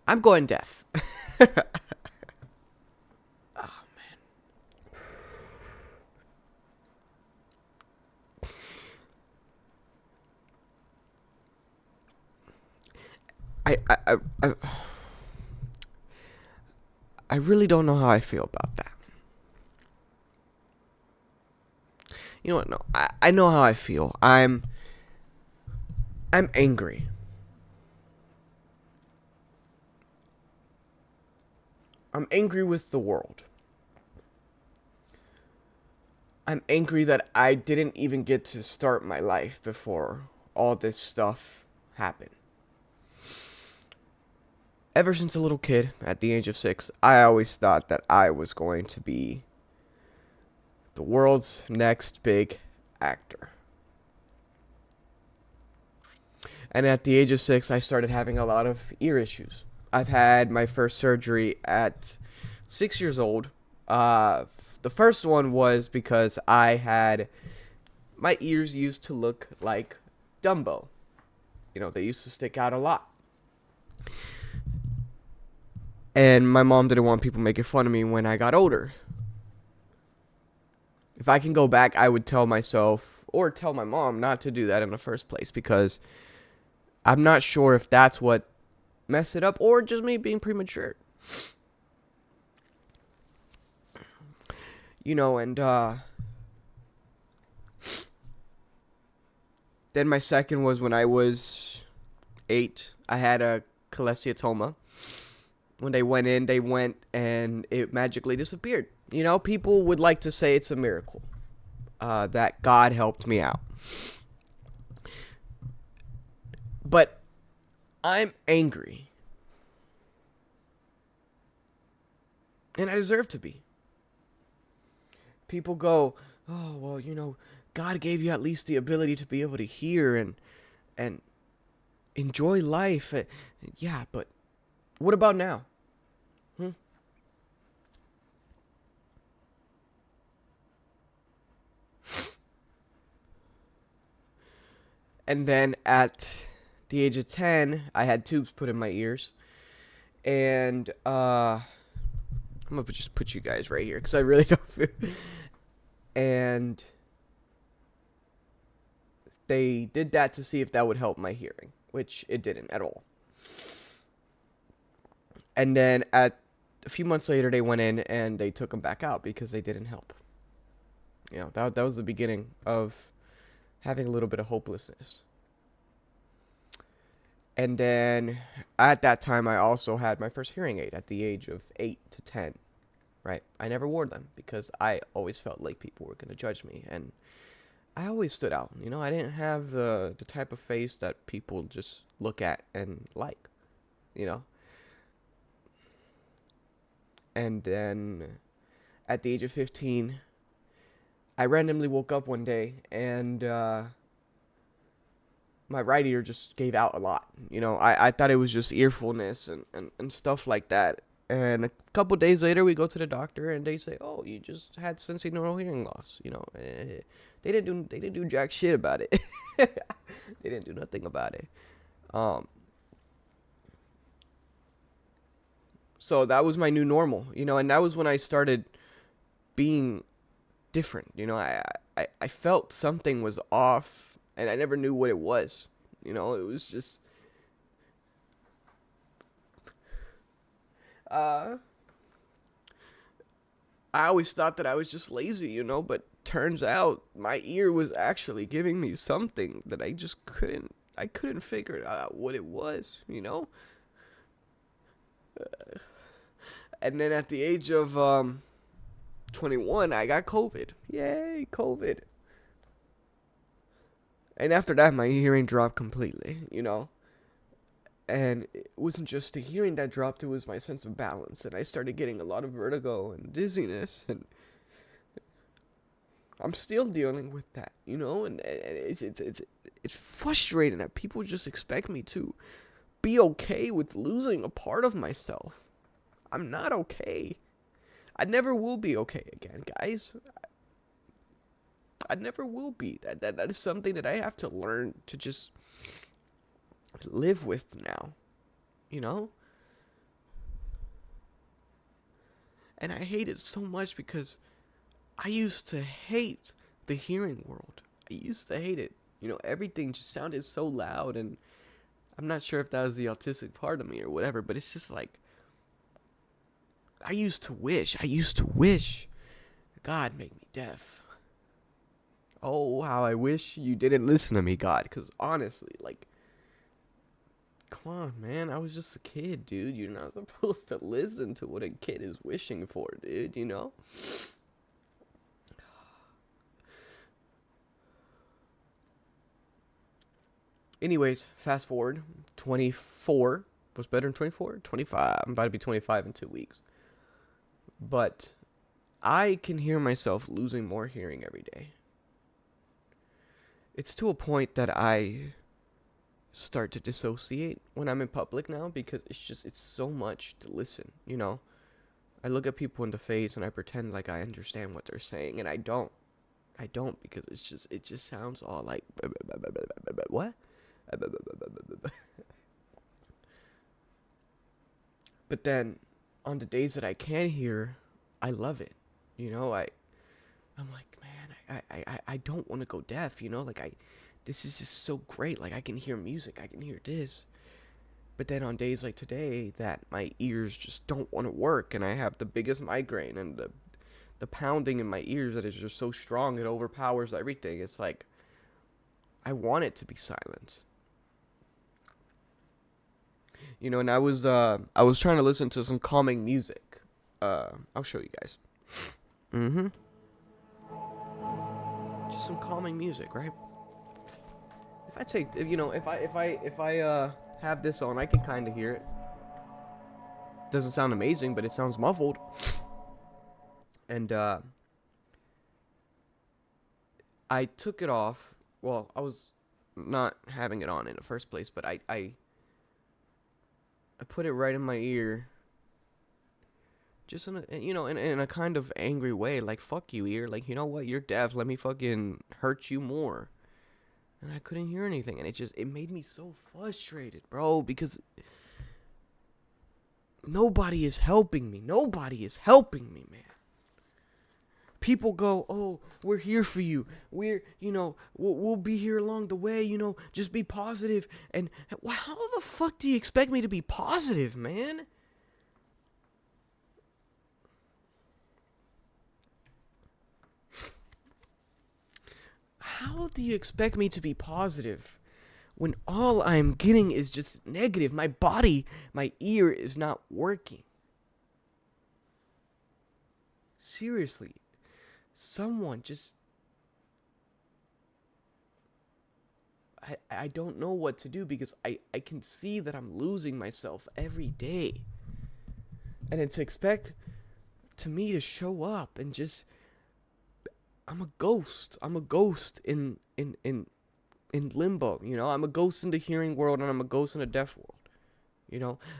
I'm going deaf. Oh man. I I I I, I really don't know how I feel about that. You know what? No, I know how I feel. I'm angry. I'm angry with the world. I'm angry that I didn't even get to start my life before all this stuff happened. Ever since a little kid, at the age of 6, I always thought that I was going to be the world's next big actor. And at the age of 6, I started having a lot of ear issues. I've had my first surgery at 6 years old. The first one was because I had my ears used to look like Dumbo. You know, they used to stick out a lot. And my mom didn't want people making fun of me when I got older. If I can go back, I would tell myself or tell my mom not to do that in the first place because I'm not sure if that's what messed it up or just me being premature. You know, and then my second was when I was 8. I had a cholesteatoma. When they went in, they went and it magically disappeared. You know, people would like to say it's a miracle that God helped me out. But I'm angry. And I deserve to be. People go, oh, well, you know, God gave you at least the ability to be able to hear and enjoy life. Yeah, but what about now? Hmm? And then at the age of 10, I had tubes put in my ears. And I'm going to just put you guys right here because I really don't feel. And they did that to see if that would help my hearing, which it didn't at all. And then at a few months later, they went in and they took them back out because they didn't help. You know, that was the beginning of having a little bit of hopelessness. And then at that time, I also had my first hearing aid at the age of 8 to 10. Right? I never wore them because I always felt like people were going to judge me. And I always stood out. You know, I didn't have the type of face that people just look at and like, you know. And then at the age of 15, I randomly woke up one day and my right ear just gave out a lot. You know, I thought it was just earfulness and stuff like that. And a couple days later, we go to the doctor and they say, "Oh, you just had sensorineural hearing loss." You know, they didn't do jack shit about it. They didn't do nothing about it. Um, so that was my new normal. You know, and that was when I started being different. You know, I felt something was off, and I never knew what it was. You know, it was just uh I always thought that I was just lazy, you know, but turns out my ear was actually giving me something that I couldn't figure out what it was, you know? And then at the age of 21, I got COVID. Yay, COVID. And after that my hearing dropped completely, you know? And it wasn't just the hearing that dropped, it was my sense of balance, and I started getting a lot of vertigo and dizziness, and I'm still dealing with that, you know, and it's frustrating that people just expect me to be okay with losing a part of myself. I'm not okay. I never will be okay again, guys. I never will be. That is something that I have to learn to just live with now, you know? And I hate it so much because I used to hate the hearing world. I used to hate it. Everything just sounded so loud, and I'm not sure if that was the autistic part of me or whatever, but it's just like, I used to wish God made me deaf. Oh, how I wish you didn't listen to me, God, because honestly, like, come on, man, I was just a kid, dude. You're not supposed to listen to what a kid is wishing for, dude. Anyways, fast forward, 24 was better than 24, 25. I'm about to be 25 in 2 weeks. But I can hear myself losing more hearing every day. It's to a point that I start to dissociate when I'm in public now, because it's so much to listen. I look at people in the face and I pretend like I understand what they're saying, and I don't. Because it just sounds all like what? But then on the days that I can hear, I love it. I'm like, man, I don't want to go deaf, like this is just so great. Like, I can hear music, I can hear this. But then on days like today that my ears just don't want to work, and I have the biggest migraine, and the pounding in my ears that is just so strong, it overpowers everything. It's like, I want it to be silence. And I was trying to listen to some calming music. I'll show you guys. Just some calming music, right? If I have this on, I can kind of hear it. Doesn't sound amazing, but it sounds muffled. And I took it off. Well, I was not having it on in the first place, but I put it right in my ear, just in a kind of angry way, like, fuck you, ear, like, you know what, you're deaf, let me fucking hurt you more. And I couldn't hear anything, and it made me so frustrated, bro, because nobody is helping me, man. People go, oh, we're here for you, we'll be here along the way, just be positive. And how the fuck do you expect me to be positive, man? How do you expect me to be positive when all I'm getting is just negative? My ear is not working. Seriously, someone just... I don't know what to do, because I can see that I'm losing myself every day. And then to expect to me to show up and just... I'm a ghost in limbo, I'm a ghost in the hearing world, and I'm a ghost in the deaf world.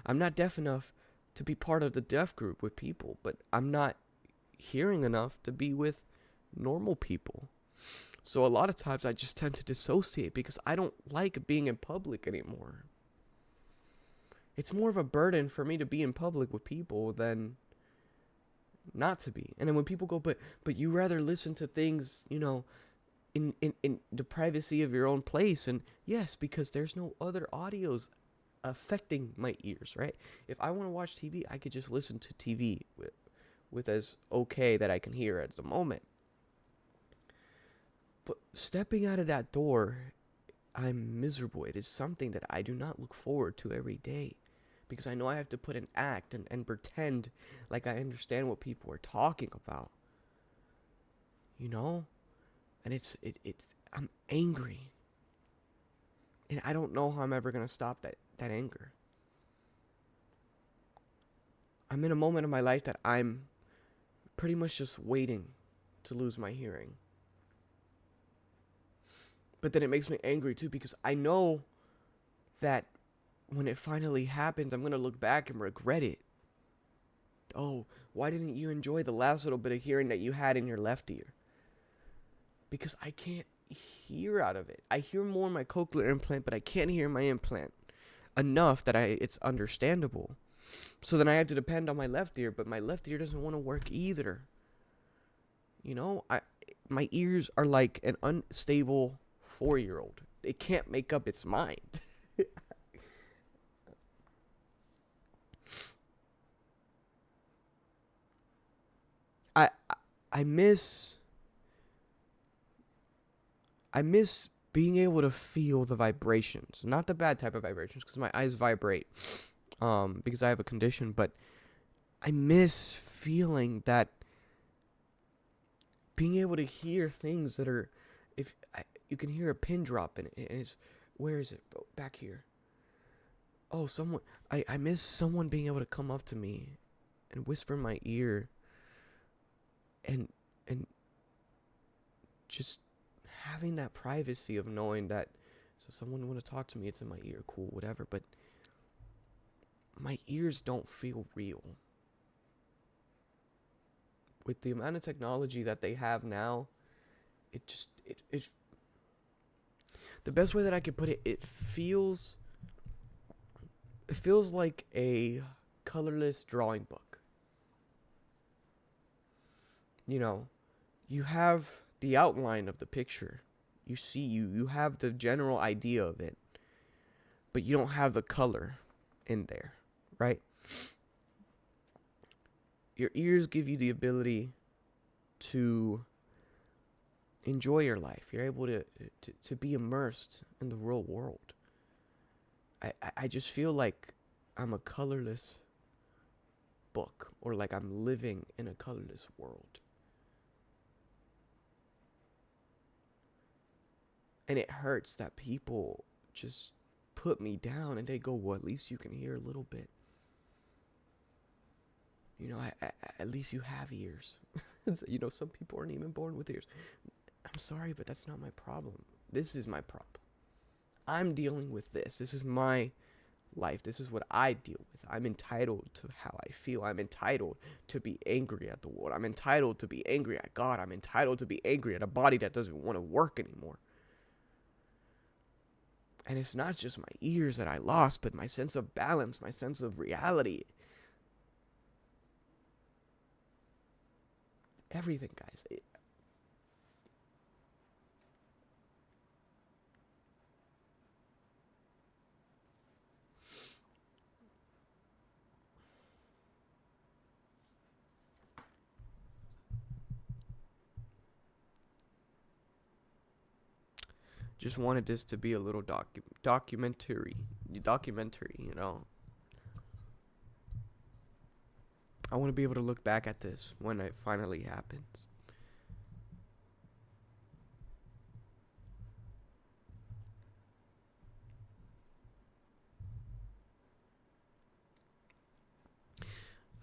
I'm not deaf enough to be part of the deaf group with people, but I'm not hearing enough to be with normal people. So a lot of times I just tend to dissociate, because I don't like being in public anymore. It's more of a burden for me to be in public with people than not to be. And then when people go, but you rather listen to things, in the privacy of your own place. And yes, because there's no other audios affecting my ears, right? If I want to watch TV, I could just listen to TV with as okay that I can hear at the moment. But stepping out of that door, I'm miserable. It is something that I do not look forward to every day, because I know I have to put an act and pretend like I understand what people are talking about. And it's I'm angry. And I don't know how I'm ever going to stop that anger. I'm in a moment of my life that I'm pretty much just waiting to lose my hearing. But then it makes me angry too, because I know that when it finally happens, I'm going to look back and regret it. Oh, why didn't you enjoy the last little bit of hearing that you had in your left ear? Because I can't hear out of it. I hear more in my cochlear implant, but I can't hear my implant enough that it's understandable. So then I have to depend on my left ear, but my left ear doesn't want to work either. You know, my ears are like an unstable 4-year-old. It can't make up its mind. I I miss I miss being able to feel the vibrations, not the bad type of vibrations, because my eyes vibrate, because I have a condition. But I miss feeling that, being able to hear things that are, if I, you can hear a pin drop in it, and it's, where is it? Oh, back here. Oh, someone. I miss someone being able to come up to me and whisper in my ear, and and just having that privacy of knowing that, so someone want to talk to me, it's in my ear, cool, whatever. But my ears don't feel real. With the amount of technology that they have now, it the best way that I could put it, it feels like a colorless drawing book. You know, you have the outline of the picture. You have the general idea of it, but you don't have the color in there, right? Your ears give you the ability to enjoy your life. You're able to be immersed in the real world. I just feel like I'm a colorless book, or like I'm living in a colorless world. And it hurts that people just put me down and they go, well, at least you can hear a little bit. You know, at least you have ears. You know, some people aren't even born with ears. I'm sorry, but that's not my problem. This is my problem. I'm dealing with this. This is my life. This is what I deal with. I'm entitled to how I feel. I'm entitled to be angry at the world. I'm entitled to be angry at God. I'm entitled to be angry at a body that doesn't want to work anymore. And it's not just my ears that I lost, but my sense of balance, my sense of reality. Everything, guys. Just wanted this to be a little documentary, you know. I want to be able to look back at this when it finally happens.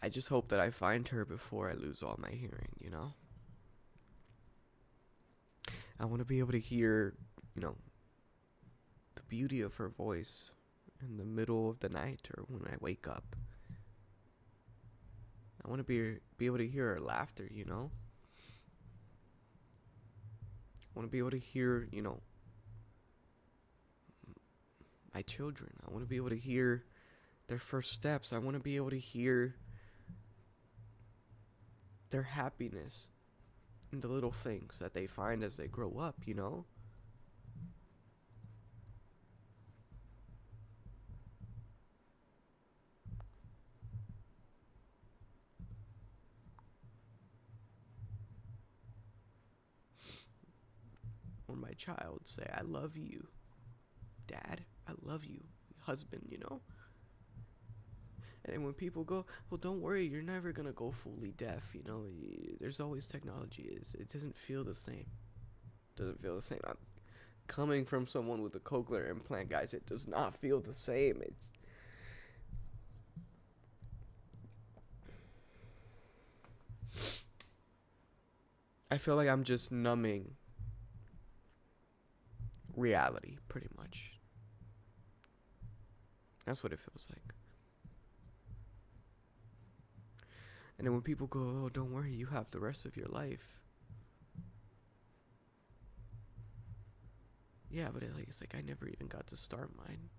I just hope that I find her before I lose all my hearing, you know? I want to be able to hear, you know, the beauty of her voice in the middle of the night or when I wake up. I want to be able to hear her laughter, you know? I want to be able to hear, you know, my children. I want to be able to hear their first steps. I want to be able to hear their happiness in the little things that they find as they grow up, you know? Or my child say, I love you, Dad. I love you, husband, you know? And when people go, well, don't worry, you're never going to go fully deaf, you know? There's always technology. It doesn't feel the same. Doesn't feel the same. I'm coming from someone with a cochlear implant, guys. It does not feel the same. I feel like I'm just numbing reality, pretty much. That's what it feels like. And then when people go, oh, don't worry, you have the rest of your life. Yeah, but it's like I never even got to start mine.